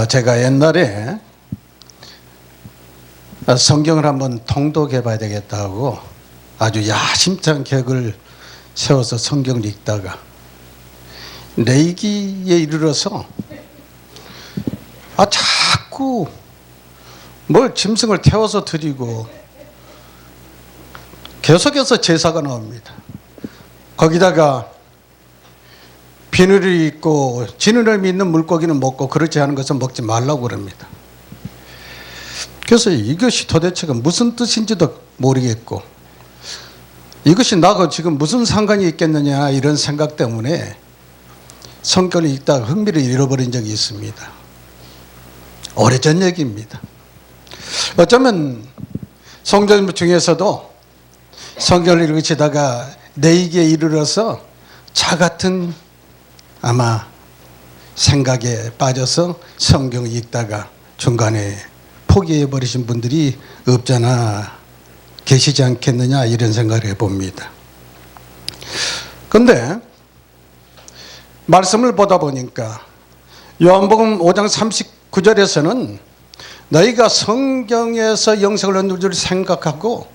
제가 옛날에 성경을 한번 통독해 봐야 되겠다고 아주 야심찬 계획을 세워서 성경을 읽다가 레위기에 이르러서 자꾸 뭘 짐승을 태워서 드리고 계속해서 제사가 나옵니다. 거기다가 비늘이 있고 진을 믿는 물고기는 먹고 그렇지 않은 것은 먹지 말라고 그럽니다. 그래서 이것이 도대체가 무슨 뜻인지도 모르겠고 이것이 나하고 지금 무슨 상관이 있겠느냐 이런 생각 때문에 성경을 읽다가 흥미를 잃어버린 적이 있습니다. 오래전 얘기입니다. 어쩌면 성경 중에서도 성경을 읽으시다가 레위기에 이르러서 자 같은 아마 생각에 빠져서 성경을 읽다가 중간에 포기해 버리신 분들이 없잖아 계시지 않겠느냐 이런 생각을 해봅니다. 그런데 말씀을 보다 보니까 요한복음 5장 39절에서는 너희가 성경에서 영생을 얻는 줄 생각하고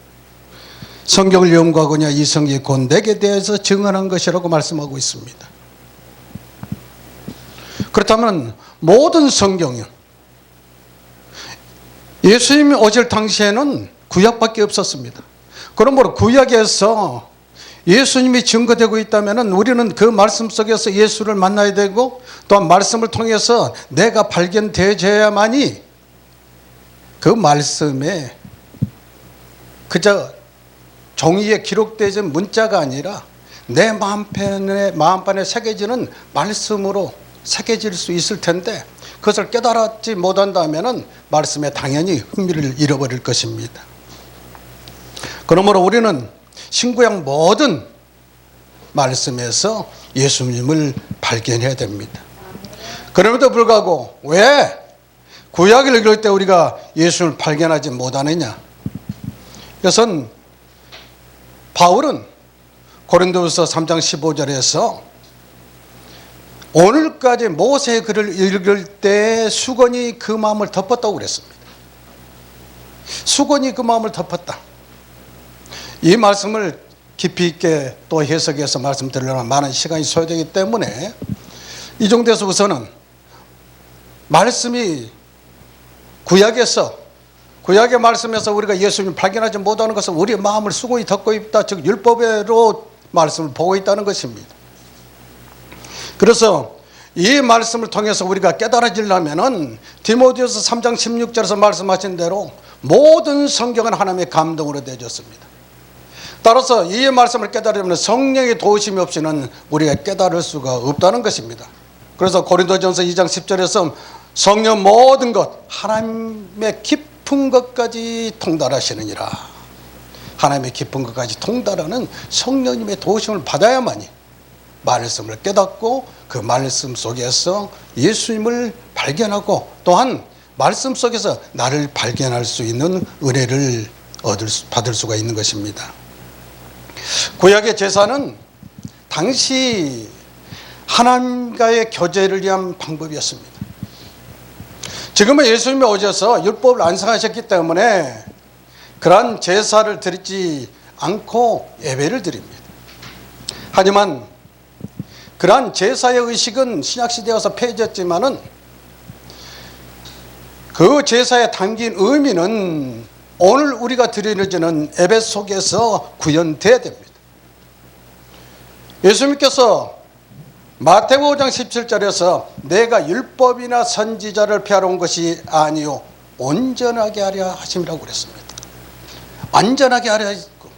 성경을 연구하거냐 이 성경이 곧 내게 대해서 증언한 것이라고 말씀하고 있습니다. 그렇다면 모든 성경은 예수님이 오실 당시에는 구약밖에 없었습니다. 그러므로 구약에서 예수님이 증거되고 있다면 우리는 그 말씀 속에서 예수를 만나야 되고 또한 말씀을 통해서 내가 발견되어야만이 그 말씀에 그저 종이에 기록되지 문자가 아니라 내 마음판에 새겨지는 말씀으로 새겨질 수 있을 텐데 그것을 깨달지 못한다면 말씀에 당연히 흥미를 잃어버릴 것입니다. 그러므로 우리는 신구약 모든 말씀에서 예수님을 발견해야 됩니다. 그럼에도 불구하고 왜 구약을 읽을 때 우리가 예수님을 발견하지 못하느냐? 그것은 바울은 고린도후서 3장 15절에서 오늘까지 모세의 글을 읽을 때 수건이 그 마음을 덮었다고 그랬습니다. 수건이 그 마음을 덮었다. 이 말씀을 깊이 있게 또 해석해서 말씀드리려면 많은 시간이 소요되기 때문에 이 정도에서 우선은 말씀이 구약의 말씀에서 우리가 예수님을 발견하지 못하는 것은 우리의 마음을 수건이 덮고 있다. 즉 율법으로 말씀을 보고 있다는 것입니다. 그래서 이 말씀을 통해서 우리가 깨달아지려면 디모데후서 3장 16절에서 말씀하신 대로 모든 성경은 하나님의 감동으로 되어졌습니다. 따라서 이 말씀을 깨달으려면 성령의 도우심이 없이는 우리가 깨달을 수가 없다는 것입니다. 그래서 고린도전서 2장 10절에서 성령 모든 것 하나님의 깊은 것까지 통달하시느니라. 하나님의 깊은 것까지 통달하는 성령님의 도우심을 받아야만이 말씀을 깨닫고 그 말씀 속에서 예수님을 발견하고 또한 말씀 속에서 나를 발견할 수 있는 은혜를 받을 수가 있는 것입니다. 구약의 제사는 당시 하나님과의 교제를 위한 방법이었습니다. 지금은 예수님이 오셔서 율법을 완성하셨기 때문에 그러한 제사를 드리지 않고 예배를 드립니다. 하지만 그러한 제사의 의식은 신약시대에 와서 폐해졌지만은 그 제사에 담긴 의미는 오늘 우리가 드리는 예배 속에서 구현돼야 됩니다. 예수님께서 마태복음 5장 17절에서 내가 율법이나 선지자를 폐하러 온 것이 아니요 온전하게 하려 하심이라고 그랬습니다. 완전하게 하려 했고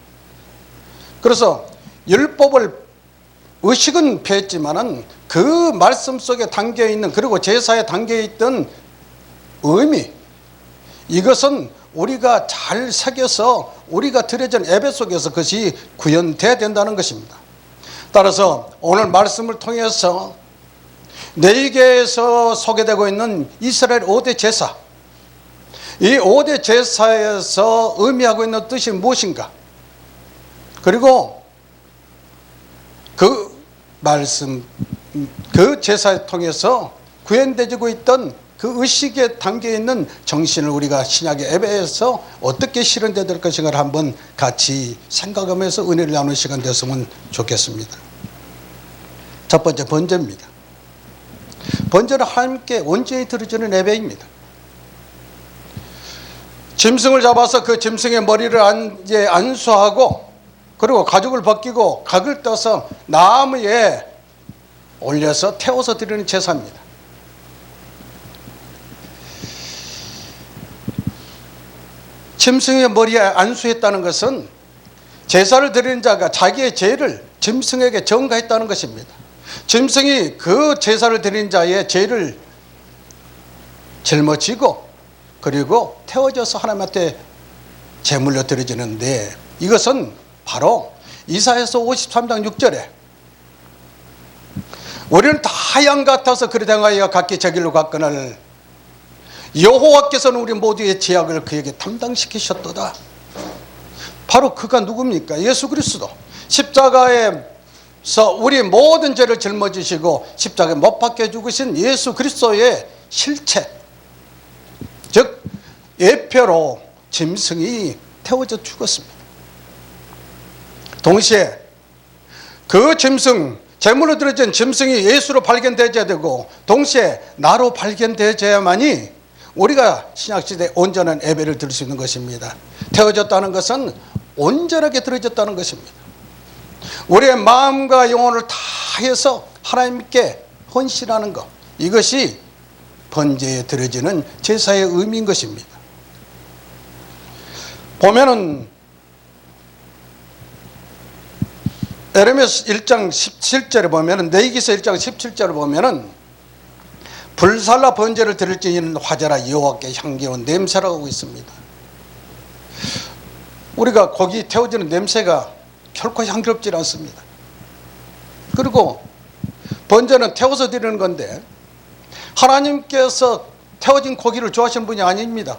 그래서 율법을 의식은 폐했지만은 그 말씀 속에 담겨있는 그리고 제사에 담겨있던 의미 이것은 우리가 잘 새겨서 우리가 드려진 예배 속에서 그것이 구현돼야 된다는 것입니다. 따라서 오늘 말씀을 통해서 레위기에서 소개되고 있는 이스라엘 5대 제사 이 5대 제사에서 의미하고 있는 뜻이 무엇인가 그리고 그 말씀 그 제사를 통해서 구현되고 있던 그 의식에 담겨 있는 정신을 우리가 신약의 예배에서 어떻게 실현돼야 될 것인가를 한번 같이 생각하면서 은혜를 나누는 시간 됐으면 좋겠습니다. 첫 번째, 번제입니다. 번제는 하나님께 온전히 드려지는 예배입니다. 짐승을 잡아서 그 짐승의 머리를 안수하고, 그리고 가죽을 벗기고 각을 떠서 나무에 올려서 태워서 드리는 제사입니다. 짐승의 머리에 안수했다는 것은 제사를 드리는 자가 자기의 죄를 짐승에게 전가했다는 것입니다. 짐승이 그 제사를 드리는 자의 죄를 짊어지고 그리고 태워져서 하나님한테 제물로 드려지는데, 이것은 바로 이사야서 53장 6절에 우리는 다 양 같아서 그리 행하여 각기 제 길로 갔거늘 여호와께서는 우리 모두의 죄악을 그에게 담당시키셨도다. 바로 그가 누굽니까? 예수 그리스도. 십자가에서 우리 모든 죄를 짊어지시고 십자가에 못 박혀 죽으신 예수 그리스도의 실체, 즉 예표로 짐승이 태워져 죽었습니다. 동시에 그 짐승, 제물로 드려진 짐승이 예수로 발견되어야 되고, 동시에 나로 발견되어야만이 우리가 신약시대에 온전한 예배를 드릴 수 있는 것입니다. 태워졌다는 것은 온전하게 드려졌다는 것입니다. 우리의 마음과 영혼을 다해서 하나님께 헌신하는 것, 이것이 번제에 드려지는 제사의 의미인 것입니다. 보면은 에레미야 1장 17절에 보면은, 레위기서 1장 17절에 보면은 불살라 번제를 드릴지니는 화제라 여호와께 향기로운 냄새라고 하고 있습니다. 우리가 고기 태워지는 냄새가 결코 향기롭지 않습니다. 그리고 번제는 태워서 드리는 건데 하나님께서 태워진 고기를 좋아하시는 분이 아닙니다.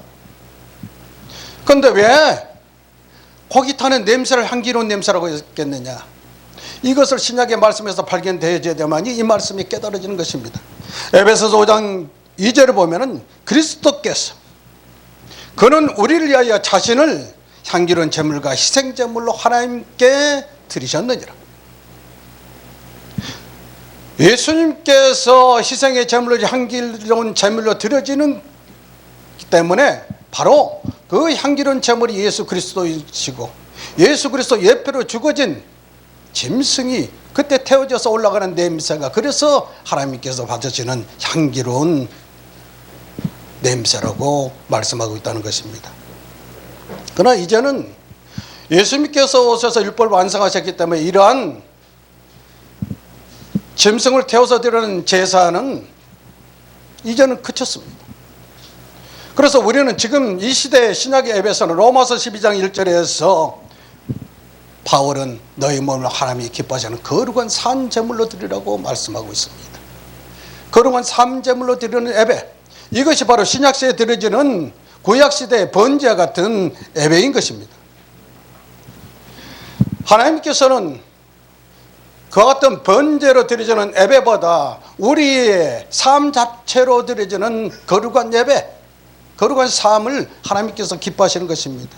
그런데 왜 고기 타는 냄새를 향기로운 냄새라고 했겠느냐? 이것을 신약의 말씀에서 발견되어야 되만이 이 말씀이 깨달아지는 것입니다. 에베소서 5장 2절에 보면은 그리스도께서 그는 우리를 위하여 자신을 향기로운 제물과 희생제물로 하나님께 드리셨느니라. 예수님께서 희생의 제물로 향기로운 제물로 드려지는 때문에 바로 그 향기로운 제물이 예수 그리스도이시고, 예수 그리스도 예표로 죽어진 짐승이 그때 태워져서 올라가는 냄새가, 그래서 하나님께서 받으시는 향기로운 냄새라고 말씀하고 있다는 것입니다. 그러나 이제는 예수님께서 오셔서 율법을 완성하셨기 때문에 이러한 짐승을 태워서 드리는 제사는 이제는 그쳤습니다. 그래서 우리는 지금 이 시대의 신약의 예배에서는 로마서 12장 1절에서 바울은 너희 몸을 하나님이 기뻐하시는 거룩한 산 제물로 드리라고 말씀하고 있습니다. 거룩한 산 제물로 드리는 예배, 이것이 바로 신약시대에 드려지는 구약시대의 번제와 같은 예배인 것입니다. 하나님께서는 그와 같은 번제로 드려지는 예배보다 우리의 삶 자체로 드려지는 거룩한 예배, 거룩한 삶을 하나님께서 기뻐하시는 것입니다.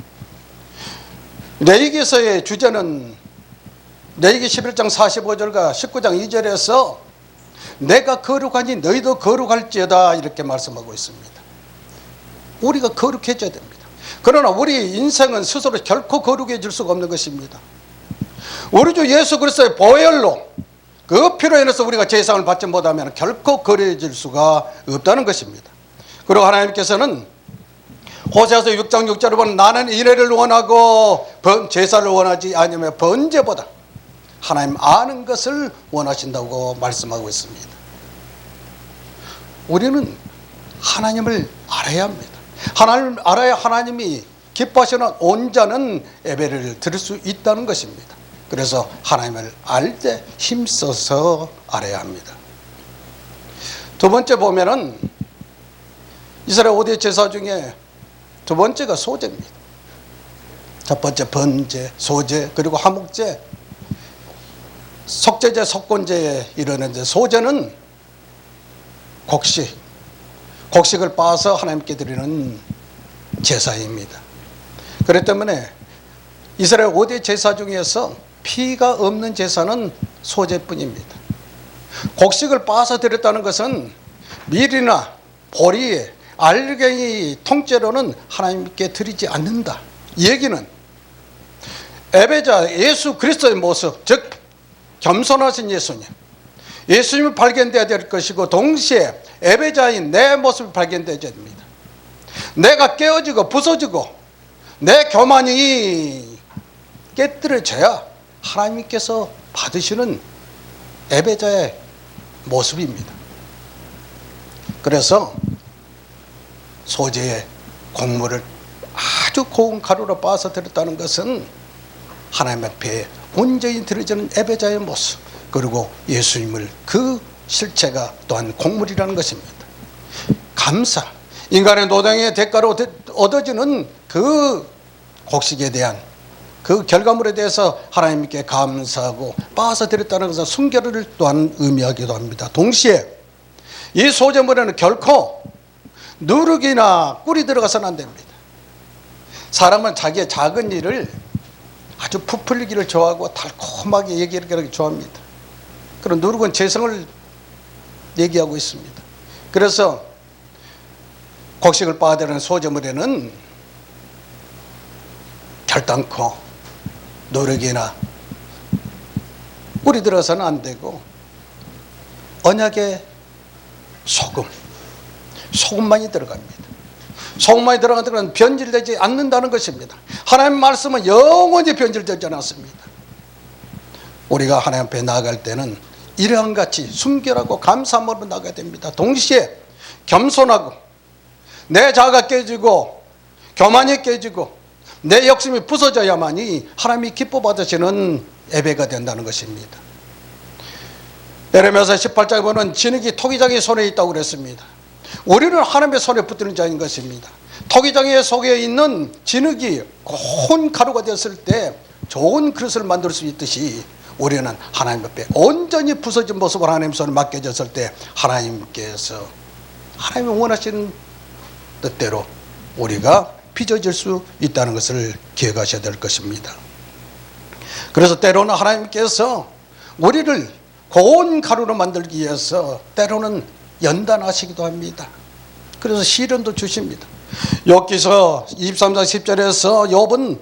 레위기서의 주제는 레위기 11장 45절과 19장 2절에서 내가 거룩하니 너희도 거룩할지어다 이렇게 말씀하고 있습니다. 우리가 거룩해져야 됩니다. 그러나 우리 인생은 스스로 결코 거룩해질 수가 없는 것입니다. 우리 주 예수 그리스도의 보혈로 그 피로 인해서 우리가 제사를 받지 못하면 결코 거룩해질 수가 없다는 것입니다. 그리고 하나님께서는 호세아서 6장 6절에 보면 나는 인애를 원하고 제사를 원하지 아니면 번제보다 하나님 아는 것을 원하신다고 말씀하고 있습니다. 우리는 하나님을 알아야 합니다. 하나님을 알아야 하나님이 기뻐하시는 온전한 예배를 드릴 수 있다는 것입니다. 그래서 하나님을 알 때 힘써서 알아야 합니다. 두 번째 보면은 이스라엘 5대 제사 중에 두 번째가 소제입니다. 첫 번째 번제, 소제, 그리고 화목제, 속제제, 속건제에 이르는데, 소제는 곡식, 곡식을 빻아서 하나님께 드리는 제사입니다. 그렇기 때문에 이스라엘 5대 제사 중에서 피가 없는 제사는 소제뿐입니다. 곡식을 빻아서 드렸다는 것은 밀이나 보리, 알갱이 통째로는 하나님께 드리지 않는다. 이 얘기는 예배자 예수 그리스도의 모습, 즉 겸손하신 예수님이 발견되어야 될 것이고, 동시에 예배자인 내 모습이 발견되어야 됩니다. 내가 깨어지고 부서지고 내 교만이 깨뜨려져야 하나님께서 받으시는 예배자의 모습입니다. 그래서 소재의 곡물을 아주 고운 가루로 빻아서 드렸다는 것은 하나님 앞에 온전히 드려지는 예배자의 모습, 그리고 예수님을 그 실체가 또한 곡물이라는 것입니다. 감사, 인간의 노동의 대가로 얻어지는 그 곡식에 대한 그 결과물에 대해서 하나님께 감사하고 빻아서 드렸다는 것은 순결을 또한 의미하기도 합니다. 동시에 이 소제물에는 결코 누룩이나 꿀이 들어가서는 안 됩니다. 사람은 자기의 작은 일을 아주 부풀리기를 좋아하고 달콤하게 얘기하기를 좋아합니다. 그런 누룩은 재성을 얘기하고 있습니다. 그래서 곡식을 빻아드리는 소제물에는 결단코 누룩이나 꿀이 들어서는 안 되고, 언약의 소금만이 들어갑니다. 소금만이 들어가는 것은 변질되지 않는다는 것입니다. 하나님의 말씀은 영원히 변질되지 않았습니다. 우리가 하나님 앞에 나아갈 때는 이러한 같이 순결하고 감사함으로 나가야 됩니다. 동시에 겸손하고 내 자아가 깨지고 교만이 깨지고 내 욕심이 부서져야만이 하나님이 기뻐 받으시는 예배가 된다는 것입니다. 에레미야 18장에 보면 진흙이 토기장의 손에 있다고 그랬습니다. 우리는 하나님의 손에 붙드는 자인 것입니다. 토기장의 속에 있는 진흙이 고운 가루가 되었을 때 좋은 그릇을 만들 수 있듯이, 우리는 하나님 앞에 온전히 부서진 모습으로 하나님 손에 맡겨졌을 때 하나님께서 하나님이 원하시는 뜻대로 우리가 빚어질 수 있다는 것을 기억하셔야 될 것입니다. 그래서 때로는 하나님께서 우리를 고운 가루로 만들기 위해서 때로는 연단하시기도 합니다. 그래서 시련도 주십니다. 욥기서 23장 10절에서 욥은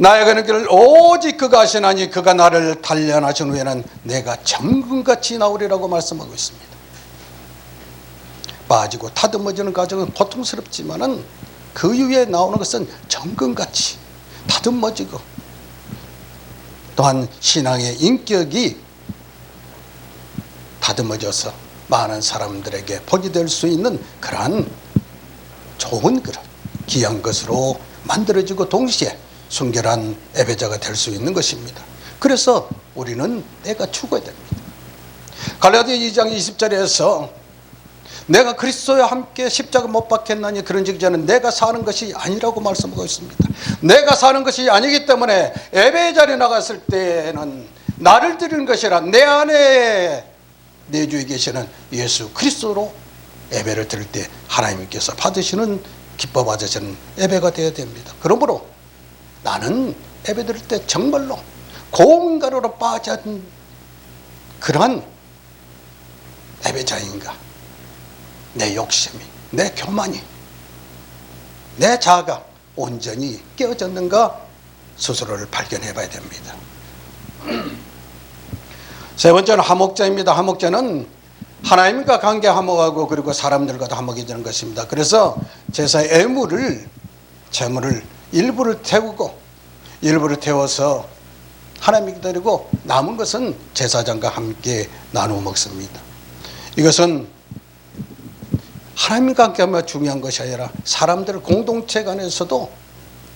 나의 가는 길을 오직 그가 하시나니 그가 나를 단련하신 후에는 내가 정금같이 나오리라고 말씀하고 있습니다. 빠지고 다듬어지는 과정은 고통스럽지만은 그 이후에 나오는 것은 정금같이 다듬어지고, 또한 신앙의 인격이 다듬어져서 많은 사람들에게 복이 될 수 있는 그러한 좋은 그릇, 귀한 것으로 만들어지고 동시에 순결한 예배자가 될 수 있는 것입니다. 그래서 우리는 때가 죽어야 됩니다. 갈라디아 2장 20절에서 내가 그리스도와 함께 십자가 못 박혔나니 그런즉 저는 내가 사는 것이 아니라고 말씀하고 있습니다. 내가 사는 것이 아니기 때문에 예배의 자리에 나갔을 때는 나를 드리는 것이 아니라 내 안에 내 주에 계시는 예수 그리스도로 예배를 드릴 때 하나님께서 받으시는, 기뻐 받으시는 예배가 되어야 됩니다. 그러므로 나는 예배 드릴 때 정말로 고운 가루로 빠진 그러한 예배자인가, 내 욕심이, 내 교만이, 내 자아가 온전히 깨어졌는가 스스로를 발견해 봐야 됩니다. 세 번째는 화목제입니다. 화목제는 하나님과 관계 화목하고 그리고 사람들과도 화목해지는 것입니다. 그래서 제사의 애물을, 제물을 일부를 태우고 일부를 태워서 하나님께 드리고 남은 것은 제사장과 함께 나누어 먹습니다. 이것은 하나님과 관계가 중요한 것이 아니라 사람들 공동체 간에서도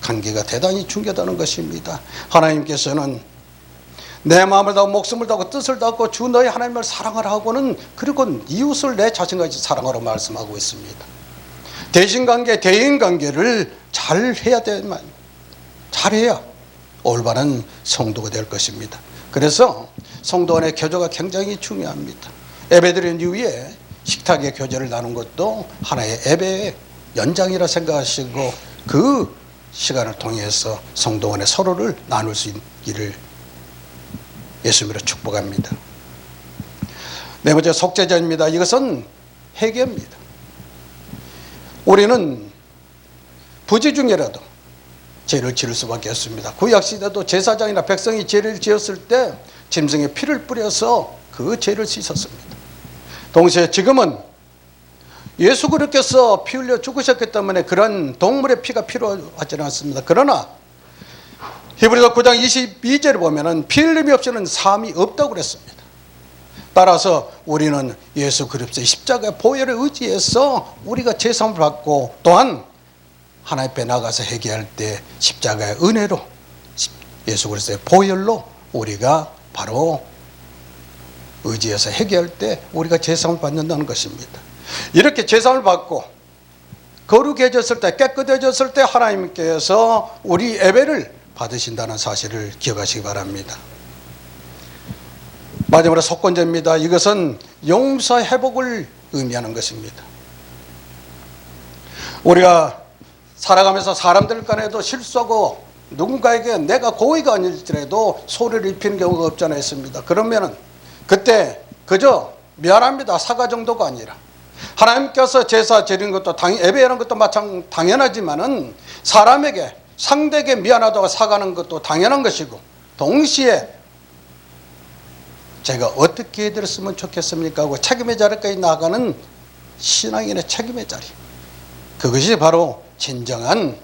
관계가 대단히 중요하다는 것입니다. 하나님께서는 내 마음을 다하고 목숨을 다하고 뜻을 다하고 주 너희 하나님을 사랑하라고는, 그리고 이웃을 내 자신같이 사랑하라고 말씀하고 있습니다. 대신관계, 대인관계를 잘해야 올바른 성도가 될 것입니다. 그래서 성도 간의 교조가 굉장히 중요합니다. 예배드린 이후에 식탁의 교제를 나눈 것도 하나의 예배의 연장이라 생각하시고 그 시간을 통해서 성도 간에 서로를 나눌 수 있기를 예수님으로 축복합니다. 네 번째 속죄제입니다. 이것은 회개입니다. 우리는 부지 중에라도 죄를 지을 수밖에 없습니다. 구약시대도 제사장이나 백성이 죄를 지었을 때 짐승의 피를 뿌려서 그 죄를 씻었습니다. 동시에 지금은 예수 그리스도께서 피 흘려 죽으셨기 때문에 그런 동물의 피가 필요하지 않습니다. 그러나 히브리서 9장 22절을 보면은 피 흘림이 없이는 삶이 없다고 그랬습니다. 따라서 우리는 예수 그리스도의 십자가의 보혈을 의지해서 우리가 죄사함을 받고 또한 하나님 앞에 나가서 회개할 때 십자가의 은혜로 예수 그리스도의 보혈로 우리가 바로 의지해서 회개할 때 우리가 죄사함을 받는다는 것입니다. 이렇게 죄사함을 받고 거룩해졌을 때, 깨끗해졌을 때 하나님께서 우리 예배를 받으신다는 사실을 기억하시기 바랍니다. 마지막으로 속건제입니다. 이것은 용서 회복을 의미하는 것입니다. 우리가 살아가면서 사람들 간에도 실수하고 누군가에게 내가 고의가 아닐지라도 소리를 입히는 경우가 없지 않아 있습니다. 그러면은 그때 그저 미안합니다 사과 정도가 아니라 하나님께서 제사 드리는 것도 예배하는 것도 마찬가지 당연하지만은 사람에게 상대에게 미안하다고 사과하는 것도 당연한 것이고 동시에 제가 어떻게 해드렸으면 좋겠습니까 하고 책임의 자리까지 나가는 신앙인의 책임의 자리, 그것이 바로 진정한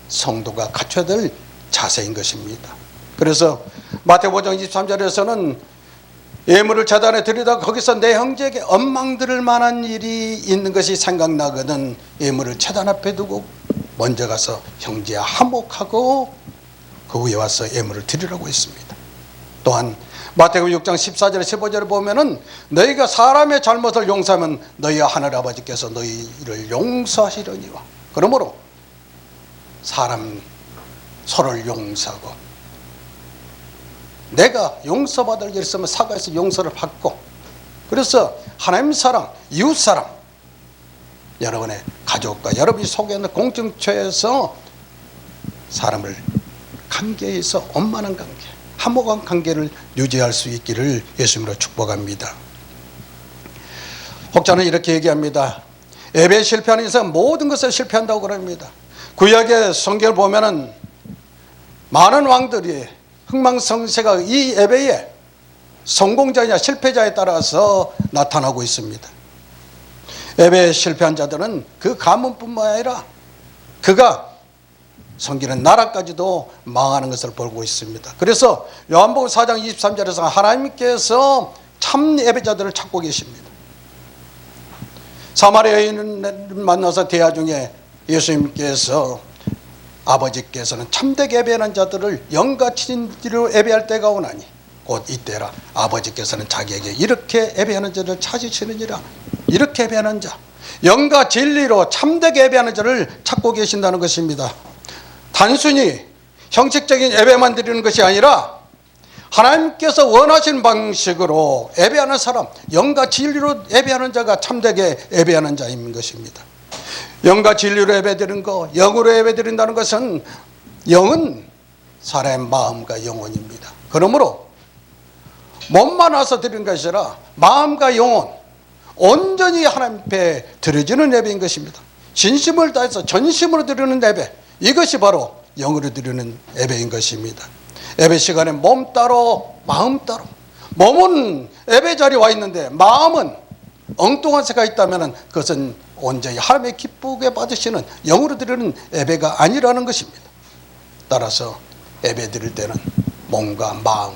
성도가 갖춰야 될 자세인 것입니다. 그래서 마태복음 5장 23절에서는 예물을 제단에 드리다가 거기서 내 형제에게 엉망들을 만한 일이 있는 것이 생각나거든 예물을 제단 앞에 두고 먼저 가서 형제와 화목하고 그 후에 와서 예물을 드리라고 했습니다. 또한 마태복음 6장 14절 15절을 보면은 너희가 사람의 잘못을 용서하면 너희 하늘 아버지께서 너희를 용서하시려니와. 그러므로 사람 서로를 용서하고 내가 용서받을 일 있으면 사과해서 용서를 받고, 그래서 하나님 사랑, 이웃 사랑, 여러분의 가족과 여러분이 속해 있는 공동체에서 사람을 관계에서 원만한 관계, 화목한 관계를 유지할 수 있기를 예수님으로 축복합니다. 혹자는 이렇게 얘기합니다. 예배에 실패하는 이상 모든 것에 실패한다고 그럽니다. 구약의 성경을 보면은 많은 왕들이 흥망성쇠가 이 예배에 성공자냐 실패자에 따라서 나타나고 있습니다. 예배에 실패한 자들은 그 가문뿐만 아니라 그가 섬기는 나라까지도 망하는 것을 보고 있습니다. 그래서 요한복음 4장 23절에서 하나님께서 참 예배자들을 찾고 계십니다. 사마리아 여인을 만나서 대화 중에 예수님께서 아버지께서는 참되게 예배하는 자들을 영과 진리로 예배할 때가 오나니 곧 이때라. 아버지께서는 자기에게 이렇게 예배하는 자를 찾으시느니라. 이렇게 예배하는 자, 영과 진리로 참되게 예배하는 자를 찾고 계신다는 것입니다. 단순히 형식적인 예배만 드리는 것이 아니라 하나님께서 원하신 방식으로 예배하는 사람, 영과 진리로 예배하는 자가 참되게 예배하는 자인 것입니다. 영과 진리로 예배드리는 것, 영으로 예배드린다는 것은 영은 사람의 마음과 영혼입니다. 그러므로 몸만 와서 드리는 것이 아니라 마음과 영혼 온전히 하나님 앞에 드려지는 예배인 것입니다. 진심을 다해서 전심으로 드리는 예배, 이것이 바로 영으로 드리는 예배인 것입니다. 예배 시간에 몸 따로 마음 따로, 몸은 예배 자리에 와 있는데 마음은 엉뚱한 새가 있다면 그것은 온전히 하나님의 기쁘게 받으시는 영으로 드리는 예배가 아니라는 것입니다. 따라서 예배 드릴 때는 몸과 마음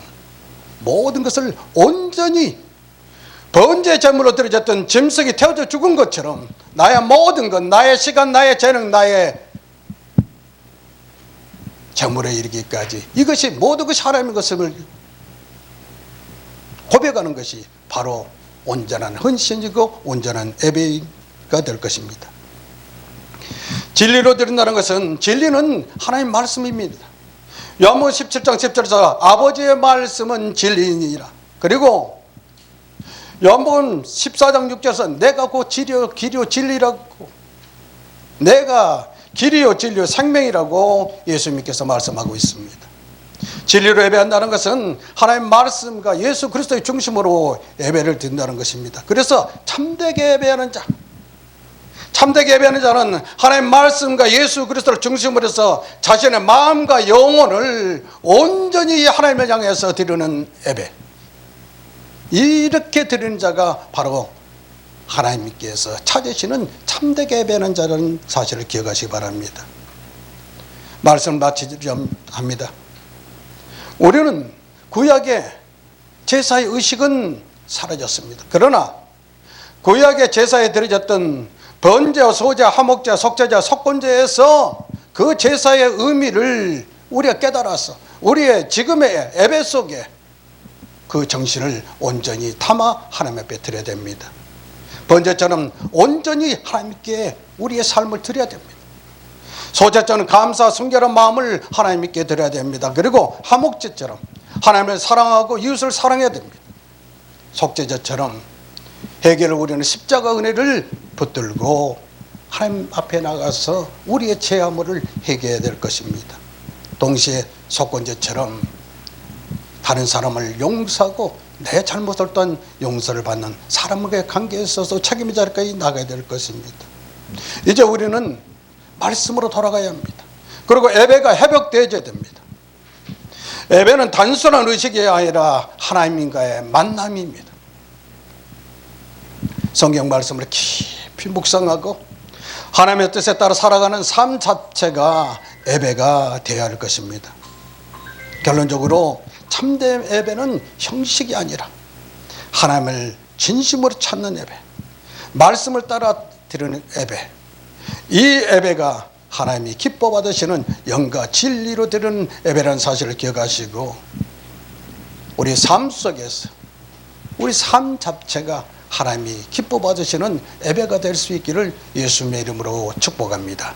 모든 것을 온전히 번제 제물로 드려졌던 짐승이 태워져 죽은 것처럼 나의 모든 것, 나의 시간, 나의 재능, 나의 제물에 이르기까지 이것이 모든 것이 하나님의 것을 고백하는 것이 바로 온전한 헌신이고 온전한 예배가 될 것입니다. 진리로 드린다는 것은 진리는 하나님의 말씀입니다. 요한복음 17장 10절에서 아버지의 말씀은 진리이니라. 그리고 요한복음 14장 6절에서 내가 곧 길이요 진리라고, 내가 길이요 진리요 생명이라고 예수님께서 말씀하고 있습니다. 진리로 예배한다는 것은 하나님의 말씀과 예수 그리스도의 중심으로 예배를 드린다는 것입니다. 그래서 참되게 예배하는 자, 참되게 예배하는 자는 하나님의 말씀과 예수 그리스도를 중심으로 해서 자신의 마음과 영혼을 온전히 하나님을 향해서 드리는 예배, 이렇게 드리는 자가 바로 하나님께서 찾으시는 참되게 예배하는 자라는 사실을 기억하시기 바랍니다. 말씀을 마치려 합니다. 우리는 구약의 제사의 의식은 사라졌습니다. 그러나 구약의 제사에 드려졌던 번제와 소제, 화목제, 속죄제, 속건제에서 그 제사의 의미를 우리가 깨달아서 우리의 지금의 예배 속에 그 정신을 온전히 담아 하나님 앞에 드려야 됩니다. 번제처럼 온전히 하나님께 우리의 삶을 드려야 됩니다. 소제처럼 감사, 순결한 마음을 하나님께 드려야 됩니다. 그리고 화목제처럼 하나님을 사랑하고 이웃을 사랑해야 됩니다. 속죄제처럼 회개를 우리는 십자가 은혜를 붙들고 하나님 앞에 나가서 우리의 죄악물을 회개해야 될 것입니다. 동시에 속건제처럼 다른 사람을 용서하고 내 잘못을 또한 용서를 받는 사람과의 관계에 있어서 책임의 자리까지 나가야 될 것입니다. 이제 우리는 말씀으로 돌아가야 합니다. 그리고 예배가 회복되어야 됩니다. 예배는 단순한 의식이 아니라 하나님과의 만남입니다. 성경 말씀을 깊이 묵상하고 하나님의 뜻에 따라 살아가는 삶 자체가 예배가 되어야 할 것입니다. 결론적으로 참된 예배는 형식이 아니라 하나님을 진심으로 찾는 예배, 말씀을 따라 드리는 예배, 이 예배가 하나님이 기뻐 받으시는 영과 진리로 드리는 예배라는 사실을 기억하시고 우리 삶 속에서 우리 삶 자체가 하나님이 기뻐 받으시는 예배가 될 수 있기를 예수님의 이름으로 축복합니다.